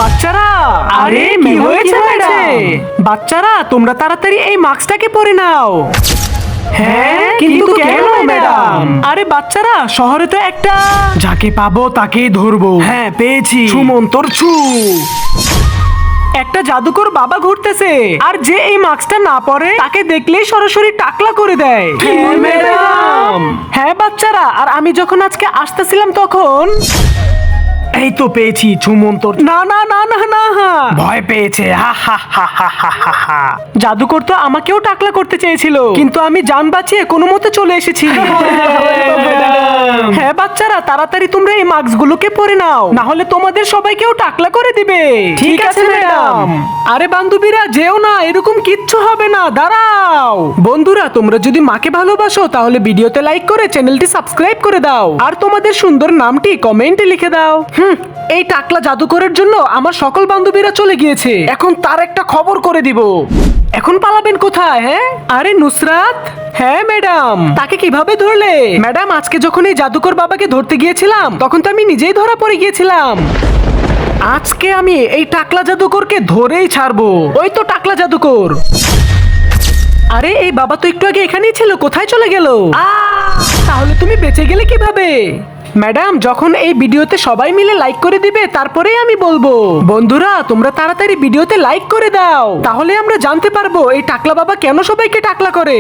বাচ্চারা, আরে কি হয়েছে ম্যাডাম? বাচ্চারা তোমরা তাড়াতাড়ি এই মাস্কটাকে পরে নাও। হ্যাঁ, কিন্তু কেন ম্যাডাম? আরে বাচ্চারা, শহরে তো একটা যাকে পাবো তাকেই ধরবো। হ্যাঁ পেয়েছি, সুমন্তর ছু। একটা জাদুকর বাবা ঘুরতেছে, আর যে এই মাস্কটা না পরে তাকে দেখলেই সরাসরি টাকলা করে দেয়। ম্যাডাম, হ্যাঁ বাচ্চারা, আর আমি যখন আজকে আসতেছিলাম তখন এই তো পেয়েছি ছুমন্তর। না না না না না, ভয় পেয়েছে। হা হা হা হা হা হা হা। জাদুকর তো আমাকেও টাকলা করতে চেয়েছিল, কিন্তু আমি জান বাঁচিয়ে কোনো মতে চলে এসেছি। হ্যাঁ বাচ্চারা, তাড়াতাড়ি তোমরা এই মাস্কগুলোকে পরে নাও, না হলে তোমাদের সবাইকেও টাকলা করে দিবে। ঠিক আছে ম্যাডাম। আরে বান্ধবীরা যেও না, এরকম কিচ্ছু হবে না, দাঁড়াও। বন্ধুরা, তোমরা যদি মাকে ভালোবাসো তাহলে ভিডিওতে লাইক করে চ্যানেলটি সাবস্ক্রাইব করে দাও, আর তোমাদের সুন্দর নামটি কমেন্টে লিখে দাও। এই টাকলা জাদুকরের জন্য আমার সকল বান্ধবীরা চলে গিয়েছে, এখন তার একটা খবর করে দিব। এখন পালাবেন কোথায়? হ্যাঁ, আরে নুসরাত। হ্যাঁ ম্যাডাম, তাকে কিভাবে ধরলে? ম্যাডাম, আজকে যখন এই জাদুকর বাবাকে ধরতে গিয়েছিলাম তখন তো আমি নিজেই ধরা পড়ে গিয়েছিলাম। আজকে আমি এই টাকলা জাদুকরকে ধরেই ছাড়বো। ওই তো টাকলা জাদুকর। আরে এই বাবা তো একটু আগে এখানেই ছিল, কোথায় চলে গেল? তাহলে তুমি বেঁচে গেলে কিভাবে? ম্যাডাম, যখন এই ভিডিওতে সবাই মিলে লাইক করে দিবে তারপরেই আমি বলবো। বন্ধুরা, তোমরা তাড়াতাড়ি ভিডিওতে লাইক করে দাও, তাহলে আমরা জানতে পারবো এই টাকলা বাবা কেন সবাইকে টাকলা করে।